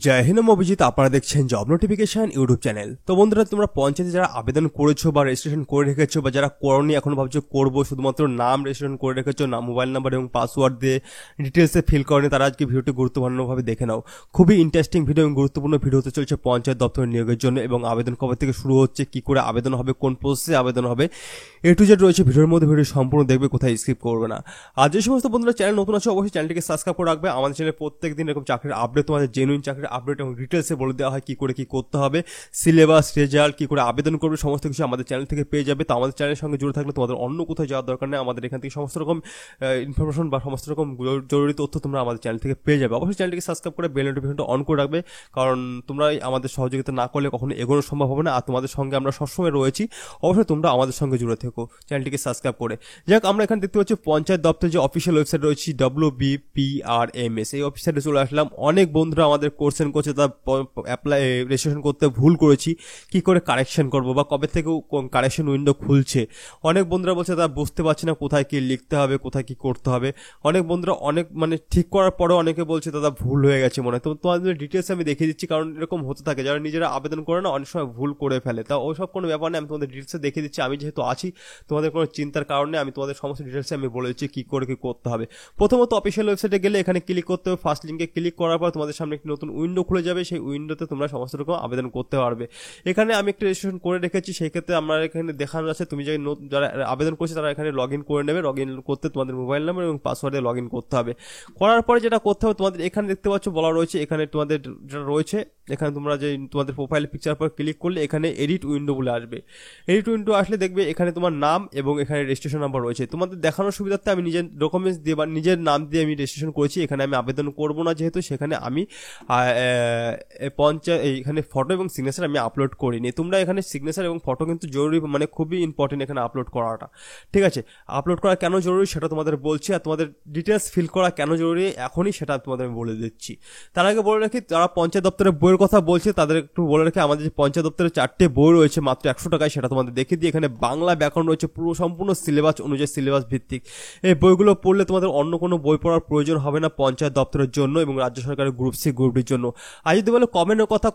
জয় হিন্দ, আমি অভিজিৎ। আপনারা দেখছেন জব নোটিফিকেশন ইউটিউব চ্যানেল। তো বন্ধুরা, তোমরা পঞ্চায়েতে যারা আবেদন করেছো বা রেজিস্ট্রেশন করে রেখেছো বা যারা করোনি এখন ভাবছো করবো, শুধুমাত্র নাম রেজিস্ট্রেশন করে রেখেছো, নাম, মোবাইল নাম্বার এবং পাসওয়ার্ড দিয়ে ডিটেলসে ফিল করেনি, তারা আজকে ভিডিওটি গুরুত্বপূর্ণভাবে দেখে নাও। খুবই ইন্টারেস্টিং ভিডিও এবং গুরুত্বপূর্ণ ভিডিও হতে চলছে পঞ্চায়েত দপ্তরের নিয়োগের জন্য। এবং আবেদন কবে থেকে শুরু হচ্ছে, কি করে আবেদন হবে, কোন প্রসেসে আবেদন হবে, এ টু জেড রয়েছে ভিডিওর মধ্যে। ভিডিও সম্পূর্ণ দেখবে, কোথায় স্কিপ করবে না। আর যে সমস্ত বন্ধুরা চ্যানেল নতুন আছে, অবশ্যই চ্যানেলটিকে সাবস্ক্রাইব করে রাখবে। আমাদের চ্যানেলে প্রত্যেকদিন এরকম চাকরির আপডেট, তোমাদের জেনুইন চাকরির আপডেট এবং ডিটেলসে বলে দেওয়া হয় কি করে কি করতে হবে, সিলেবাস, রেজাল্ট, কি করে আবেদন করবে, সমস্ত কিছু আমাদের চ্যানেল থেকে পেয়ে যাবে। তো আমাদের চ্যানেলের সঙ্গে জুড়ে থাকলে তোমাদের অন্য কোথাও যাওয়ার দরকার নেই। আমাদের এখান থেকে সমস্ত রকম ইনফরমেশন বা সমস্ত রকম জরুরি তথ্য তোমরা আমাদের চ্যানেল থেকে পেয়ে যাবে। অবশ্যই চ্যানেলটিকে সাবস্ক্রাইব করে বেল নোটিফিকেশনটা অন করে রাখবে, কারণ তোমরা আমাদের সহযোগিতা না করলে কখনো এগোনো সম্ভব হবে না। আর তোমাদের সঙ্গে আমরা সবসময় রয়েছি, অবশ্যই তোমরা আমাদের সঙ্গে জুড়ে থেকো চ্যানেলটিকে সাবস্ক্রাইব করে। যাক, আমরা এখানে দেখতে পাচ্ছি পঞ্চায়েত দপ্তরের যে অফিসিয়াল ওয়েবসাইট রয়েছে WBPRMS, এই ওয়েবসাইটে চলে আসলাম। অনেক বন্ধুরা আমাদের কোশ্চেন করছে, তারা অ্যাপ্লাই রেজিস্ট্রেশন করতে ভুল করেছি, কি করে কারেকশন করব বা কবে থেকে কারেকশন উইন্ডো খুলছে। অনেক বন্ধুরা বলছে তারা বুঝতে পারছে না কোথায় কি লিখতে হবে, কোথায় কি করতে হবে। অনেক বন্ধুরা অনেক ঠিক করার পরেও অনেকে বলছে দাদা ভুল হয়ে গেছে মনে হয়। তো তোমাদের ডিটেলস আমি দেখিয়ে দিচ্ছি, কারণ এরকম হতে থাকে, যারা নিজেরা আবেদন করে না অনেক সময় ভুল করে ফেলে। তা ওইসব কোনো ব্যাপার নেই, আমি তোমাদের ডিটেলসে দেখিয়ে দিচ্ছি। আমি যেহেতু আছি, তোমাদের কোনো চিন্তার কারণে আমি তোমাদের সমস্ত ডিটেলসে আমি বলে দিচ্ছি কি করে কি করতে হবে। প্রথমত অফিসিয়াল ওয়েবসাইটে গেলে এখানে ক্লিক করতে হবে। ফার্স্ট লিঙ্কে ক্লিক করার পর তোমাদের সামনে একটি নতুন উইন্ডো খুলে যাবে। সেই উইন্ডোতে তোমরা সমস্ত রকম আবেদন করতে পারবে। এখানে আমি একটা রেজিস্ট্রেশন করে রেখেছি, সেই ক্ষেত্রে আমরা এখানে দেখানো আছে তুমি যারা আবেদন করছে তারা এখানে লগ ইন করে নেবে। লগ ইন করতে তোমাদের মোবাইল নাম্বার এবং পাসওয়ার্ডে লগ ইন করতে হবে। করার পরে যেটা করতে হবে, তোমাদের এখানে দেখতে পাচ্ছ বলা রয়েছে, এখানে তোমাদের যেটা রয়েছে, এখানে তোমরা যে তোমাদের প্রোফাইল পিকচার পর ক্লিক করলে এখানে এডিট উইন্ডো বলে আসবে। এডিট উইন্ডো আসলে দেখবে এখানে তোমার নাম এবং এখানে রেজিস্ট্রেশন নাম্বার রয়েছে। তোমাদের দেখানোর সুবিধার্থে আমি নিজের ডকুমেন্টস দিয়ে বা নিজের নাম দিয়ে আমি রেজিস্ট্রেশন করেছি। এখানে আমি আবেদন করবো না, যেহেতু সেখানে আমি এখানে ফটো এবং সিগনেচার আমি আপলোড করিনি। তোমরা এখানে সিগনেচার এবং ফটো কিন্তু জরুরি, মানে খুবই ইম্পর্টেন্ট এখানে আপলোড করাটা। ঠিক আছে, আপলোড করা কেন জরুরি সেটা তোমাদের বলছি, আর তোমাদের ডিটেলস ফিল করা কেন জরুরি এখনই সেটা তোমাদের আমি বলে দিচ্ছি। তার আগে বলে রাখি, যারা পঞ্চায়েত দপ্তরের বইয়ের কথা বলছে তাদের একটু বলে রাখি, আমাদের যে পঞ্চায়েত দপ্তরের 4টে বই রয়েছে মাত্র 100 টাকায়, সেটা তোমাদের দেখিয়ে দিই। এখানে বাংলা ব্যাকরণ রয়েছে, পুরো সম্পূর্ণ সিলেবাস অনুযায়ী, সিলেবাস ভিত্তিক। এই বইগুলো পড়লে তোমাদের অন্য কোনো বই পড়ার প্রয়োজন হবে না পঞ্চায়েত দপ্তরের জন্য এবং রাজ্য সরকারের গ্রুপ সি, গ্রুপ ডির জন্য। আর যদি বলো কমনের কথা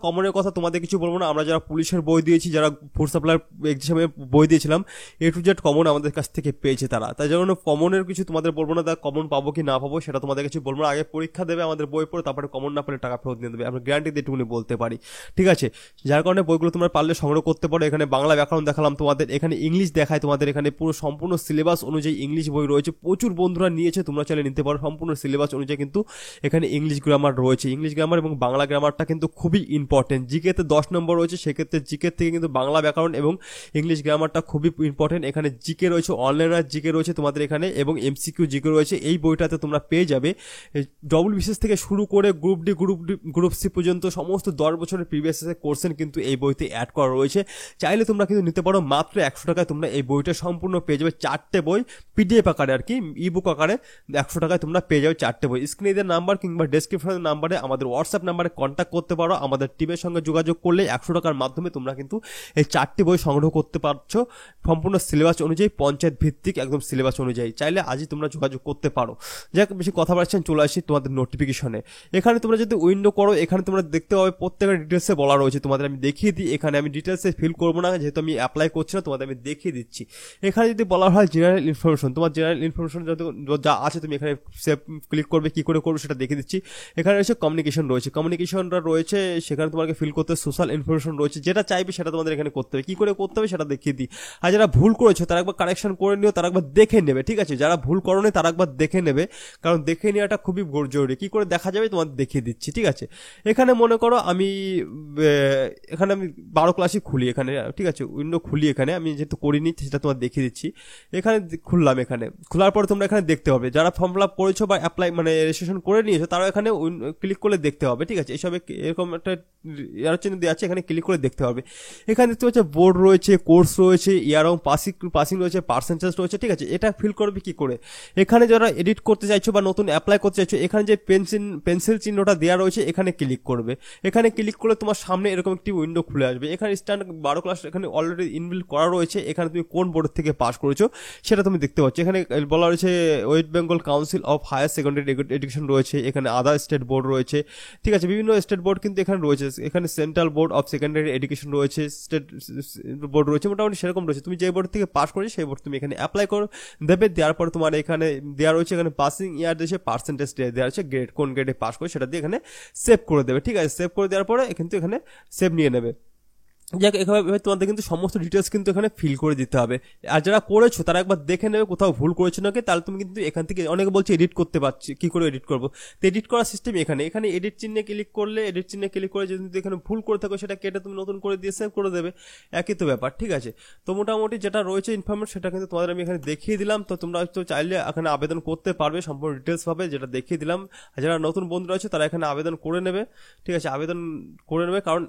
তোমাদের কিছু বলবো না। আমরা যারা পুলিশের বই দিয়েছি, যারা ফুড সাপ্লাই এক্সামে বই দিয়েছিলাম, এ টু জেড কমন আমাদের কাছ থেকে পেয়েছে তারা। তাই জন্য কমনের কিছু তোমাদের বলবো না, তারা কমন পাবো কি না পাবো সেটা তোমাদের কিছু বলবো না। আগে পরীক্ষা দেবে আমাদের বই পড়ে, তারপরে কমন না পেলে টাকা ফেরত নিয়ে দেবে, আমরা গ্যারান্টি দিয়ে এটুকুনি বলতে পারি। ঠিক আছে, যার কারণে বইগুলো তোমরা পারলে সংগ্রহ করতে পারো। এখানে বাংলা ব্যাকরণ দেখালাম তোমাদের, এখানে ইংলিশ দেখায় তোমাদের, এখানে পুরো সম্পূর্ণ সিলেবাস অনুযায়ী ইংলিশ বই রয়েছে। প্রচুর বন্ধুরা নিয়েছে, তোমরা চাইলে নিতে পারো। সম্পূর্ণ সিলেবাস অনুযায়ী কিন্তু এখানে ইংলিশ গ্রামার রয়েছে। ইংলিশ গ্রামার এবং বাংলা গ্রামারটা কিন্তু খুবই ইম্পর্টেন্ট। জিকেতে 10 নম্বর রয়েছে, সেক্ষেত্রে জিকে থেকে কিন্তু বাংলা ব্যাকরণ এবং ইংলিশ গ্রামারটা খুবই ইম্পর্টেন্ট। এখানে জিকে রয়েছে, অনলাইন জিকে রয়েছে তোমাদের এখানে, এবং এমসিকিউ জিকে রয়েছে। এই বইটাতে তোমরা পেয়ে যাবে ডব্লিউবিসিএস থেকে শুরু করে গ্রুপ ডি, গ্রুপ সি পর্যন্ত সমস্ত 10 বছরের প্রিভিয়াস কোশ্চেন কিন্তু এই বইতে অ্যাড করা রয়েছে। চাইলে তোমরা কিন্তু নিতে পারো। মাত্র 100 টাকায় তোমরা এই বইটা সম্পূর্ণ পেয়ে যাবে। 4টে বই পিডিএফ আকারে, আর কি ইবুক আকারে 100 টাকায় তোমরা পেয়ে যাবে 4টে বই। স্ক্রিনের নাম্বার কিংবা ডেসক্রিপশনের নাম্বারে, আমাদের হোয়াটসঅ্যাপ নাম্বারে কন্ট্যাক্ট করতে পারো। আমাদের টিমের সঙ্গে যোগাযোগ করলে 100 টাকার মাধ্যমে তোমরা কিন্তু এই 4টি বই সংগ্রহ করতে পারছো, সম্পূর্ণ সিলেবাস অনুযায়ী, পঞ্চায়েত ভিত্তিক একদম সিলেবাস অনুযায়ী। চাইলে আজই তোমরা যোগাযোগ করতে পারো। যাক, বেশি কথা বলছেন, চলে আসি তোমাদের নোটিফিকেশনে। এখানে তোমরা যদি উইন্ডো করো, এখানে তোমরা দেখতে পাবে প্রত্যেকের ডিটেলসে বলা রয়েছে। তোমাদের আমি দেখিয়ে দিই, এখানে আমি ডিটেলসে ফিল করবো না, যেহেতু আমি অ্যাপ্লাই করছি না, তোমাদের আমি দেখিয়ে দিচ্ছি। এখানে যদি বলা হয় জেনারেল ইনফরমেশন, তোমার জেনারেল ইনফরমেশন যা আছে তুমি এখানে সেভ ক্লিক করবে, কি করে করবে সেটা দেখিয়ে দিচ্ছি। এখানে রয়েছে কমিউনিকেশন রয়েছে, কমিউনিকেশনটা রয়েছে, সেখানে তোমাকে ফিল করতে সোশ্যাল ইনফরমেশন রয়েছে। যেটা চাইবে সেটা তোমাদের এখানে করতে হবে, কি করে করতে হবে সেটা দেখিয়ে দিই। আর যারা ভুল করেছো তারা একবার কারেকশন করে নিও, তারা একবার দেখে নেবে। ঠিক আছে, যারা ভুল করো তারা একবার দেখে নেবে, কারণ দেখে নেওয়াটা খুবই জরুরি। কি করে দেখা যাবে তোমাদের দেখিয়ে দিচ্ছি। ঠিক আছে, এখানে মনে করো আমি 12 ক্লাসই খুলি এখানে। ঠিক আছে, উইন্ডো খুলি এখানে, আমি যেহেতু করিনি সেটা তোমার দেখিয়ে দিচ্ছি। এখানে খুললাম, এখানে খোলার পরে তোমরা এখানে দেখতে হবে যারা ফর্ম ফিল আপ করেছো বা অ্যাপ্লাই মানে রেজিস্ট্রেশন করে নিয়েছো, তারা এখানে ক্লিক করলে দেখতে হবে। ঠিক আছে, এসব এরকম একটা ইয়ার চিহ্ন দেওয়া আছে, এখানে ক্লিক করে দেখতে হবে। এখানে দেখতে পাচ্ছ বোর্ড রয়েছে, কোর্স রয়েছে, ইয়ার এবং পাসিং রয়েছে, পার্সেন্টেজ রয়েছে। ঠিক আছে, এটা ফিল করবে কি করে? এখানে যারা এডিট করতে চাইছো বা নতুন অ্যাপ্লাই করতে চাইছো, এখানে যে পেন্সিল চিহ্নটা দেওয়া রয়েছে এখানে ক্লিক করবে। এখানে ক্লিক করলে তোমার সামনে এরকম একটি উইন্ডো খুলে আসবে। এখানে স্ট্যান্ডার্ড 12 ক্লাস এখানে অলরেডি ইনবিল্ট করা রয়েছে। এখানে তুমি কোন বোর্ড থেকে পাস করেছো সেটা তুমি দেখতে পাচ্ছ। এখানে বলা রয়েছে West Bengal council of higher secondary education রয়েছে, এখানে আদার স্টেট বোর্ড রয়েছে। ঠিক ঠিক আছে। বিভিন্ন স্টেট বোর্ড কিন্তু এখানে রয়েছে, এখানে central board of secondary education রয়েছে, স্টেট বোর্ড রয়েছে, মোটামুটি সেরকম রয়েছে। তুমি যে বোর্ড থেকে পাস করেছো সেই বোর্ড তুমি এখানে অ্যাপ্লাই করে দেবে, দেওয়ার পর তোমার এখানে দেওয়া রয়েছে, এখানে পাসিং ইয়ার দিয়েছে, পার্সেন্টেজ দেওয়া আছে, গ্রেড কোন গ্রেডে পাস করে সেটা দিয়ে এখানে সেভ করে দেবে, ঠিক আছে। সেভ করে দেওয়ার পরে কিন্তু এখানে সেভ নিয়ে নেবে। যাক, এভাবে তোমাদের কিন্তু সমস্ত ডিটেলস কিন্তু এখানে ফিল করে দিতে হবে। আর যারা করেছো তারা একবার দেখে নেবে কোথাও ভুল করেছো নাকি, তাহলে তুমি কিন্তু এখান থেকে, অনেকে বলছে এডিট করতে পারছি, কি করে এডিট করবো, তো এডিট করার সিস্টেম এখানে এডিট চিহ্নে ক্লিক করলে, এডিট চিহ্নে ক্লিক করে যদি এখানে ভুল করে থাকো সেটা কেটে তুমি নতুন করে দিয়ে সেভ করে দেবে, একই তো ব্যাপার, ঠিক আছে। তো মোটামুটি যেটা রয়েছে ইনফরমেশন সেটা কিন্তু তোমাদের আমি এখানে দেখিয়ে দিলাম। তো তোমরা তো চাইলে এখানে আবেদন করতে পারবে সম্পূর্ণ ডিটেলস ভাবে, যেটা দেখিয়ে দিলাম। আর যারা নতুন বন্ধুরা আছে তারা এখানে আবেদন করে নেবে, ঠিক আছে, আবেদন করে নেবে। কারণ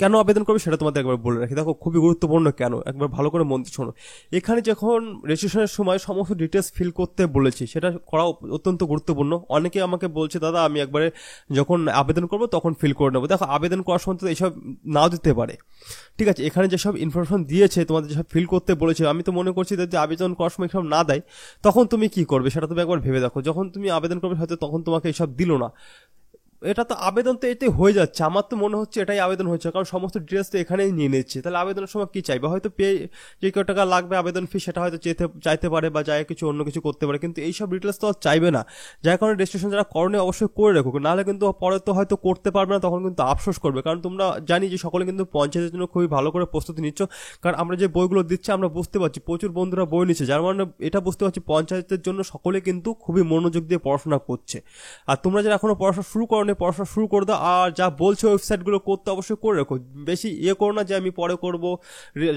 কেন আবেদন করবে সেটা তোমাদের একবার বলে রাখি, দেখো খুবই গুরুত্বপূর্ণ, কেন একবার ভালো করে মন দিয়ে শোনো। এখানে যখন রেজিস্ট্রেশনের সময় সমস্ত ডিটেলস ফিল করতে বলেছি, সেটা করা অত্যন্ত গুরুত্বপূর্ণ। অনেকে আমাকে বলছে দাদা আমি একবারে যখন আবেদন করবো তখন ফিল করে নেবো। দেখো আবেদন করার সময় তো এইসব নাও দিতে পারে, ঠিক আছে। এখানে যেসব ইনফরমেশন দিয়েছে, তোমাদের যেসব ফিল করতে বলেছে, আমি তো মনে করছি যদি আবেদন করার সময় এসব না দেয় তখন তুমি কি করবে সেটা তুমি একবার ভেবে দেখো। যখন তুমি আবেদন করবে হয়তো তখন তোমাকে এইসব দিল না, এটা তো আবেদন তো এতে হয়ে যাচ্ছে, আমার তো মনে হচ্ছে এটাই আবেদন হচ্ছে, কারণ সমস্ত ডিটেলস তো এখানেই নিয়ে নিচ্ছে। তাহলে আবেদনের সময় কি চাইবে, হয়তো যে কত টাকা লাগবে আবেদন ফি সেটা হয়তো চাইতে পারে, বা যাই কিছু অন্য কিছু করতে পারে, কিন্তু এইসব ডিটেলস তো আর চাইবে না। যার কারণে রেজিস্ট্রেশন যারা করণীয় অবশ্যই করে রাখুক, নাহলে কিন্তু পরে তো হয়তো করতে পারবে না, তখন কিন্তু আফসোস করবে। কারণ তোমরা জানি যে সকলে কিন্তু পঞ্চায়েতের জন্য খুবই ভালো করে প্রস্তুতি নিচ্ছ, কারণ আমরা যে বইগুলো দিচ্ছি আমরা বুঝতে পারছি প্রচুর বন্ধুরা বই নিচ্ছে, যার মানে এটা বুঝতে পারছি পঞ্চায়েতের জন্য সকলে কিন্তু খুবই মনোযোগ দিয়ে পড়াশোনা করছে। আর তোমরা যারা এখনো পড়াশোনা শুরু করো, পড়াশোনা শুরু করে দাও। আর যা বলছে ওয়েবসাইটগুলো করতে অবশ্যই করে রাখো, বেশি করো না যে আমি পরে করব,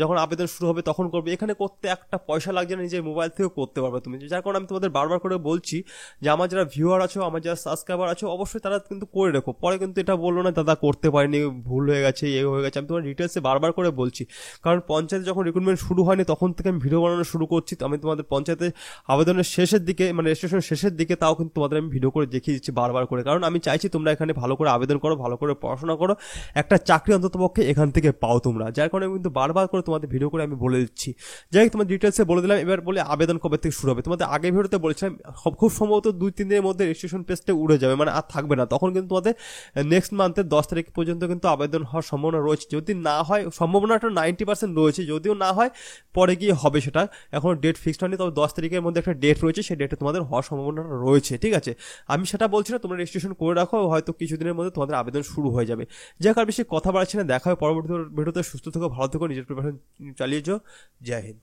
যখন আবেদন শুরু হবে তখন করবে। এখানে করতে একটা পয়সা লাগছে না, নিজের মোবাইল থেকেও করতে পারবে তুমি। যার কারণে আমি তোমাদের বারবার করে বলছি যে আমার যারা ভিউয়ার আছো, আমার যারা সাবস্ক্রাইবার আছো, অবশ্যই তারা কিন্তু করে রাখো। পরে কিন্তু এটা বললো না দাদা করতে পারিনি, ভুল হয়ে গেছে, হয়ে গেছে। আমি তোমার ডিটেলসে বারবার করে বলছি, কারণ পঞ্চায়েতে যখন রিক্রুটমেন্ট শুরু হয়নি তখন থেকে আমি ভিডিও বানানো শুরু করছি। তো আমি তোমাদের পঞ্চায়েতে আবেদনের শেষের দিকে, মানে রেজিস্ট্রেশনের শেষের দিকে, তাও কিন্তু তোমাদের আমি ভিডিও করে দেখিয়ে দিচ্ছি বারবার করে, কারণ আমি চাইছি তোমরা এখানে ভালো করে আবেদন করো, ভালো করে পড়াশোনা করো, একটা চাকরি অন্তত পক্ষে এখান থেকে পাও তোমরা। যার কারণে কিন্তু বারবার করে তোমাদের ভিডিও করে আমি বলে দিচ্ছি। যাই হোক, তোমার ডিটেলসে বলে দিলাম। এবার বলে আবেদন কবে থেকে শুরু হবে। তোমাদের আগে ভিডিওতে বলেছিলাম খুব সম্ভবত 2-3 দিনের মধ্যে রেজিস্ট্রেশন পেজটা উড়ে যাবে, মানে আর থাকবে না। তখন কিন্তু তোমাদের নেক্সট মান্থের 10 তারিখ পর্যন্ত কিন্তু আবেদন হওয়ার সম্ভাবনা রয়েছে। যদি না হয়, সম্ভাবনাটা 90% রয়েছে, যদিও না হয় পরে গিয়ে হবে, সেটা এখন ডেট ফিক্সড হয়নি, তবে 10 তারিখের মধ্যে একটা ডেট রয়েছে, সেই ডেটে তোমাদের হওয়ার সম্ভাবনা রয়েছে, ঠিক আছে। আমি সেটা বলছি না, তোমরা রেজিস্ট্রেশন করে রাখো, হয়তো কিছুদিনের মধ্যে তোমাদের আবেদন শুরু হয়ে যাবে। যাক, আর বেশি কথা বাড়াচ্ছি না, দেখা হয় পরবর্তী ভিডিওতে। সুস্থ থেকো, ভালো থেকো, নিজের প্রিপারেশন চালিয়ে যাও। জয় হিন্দ।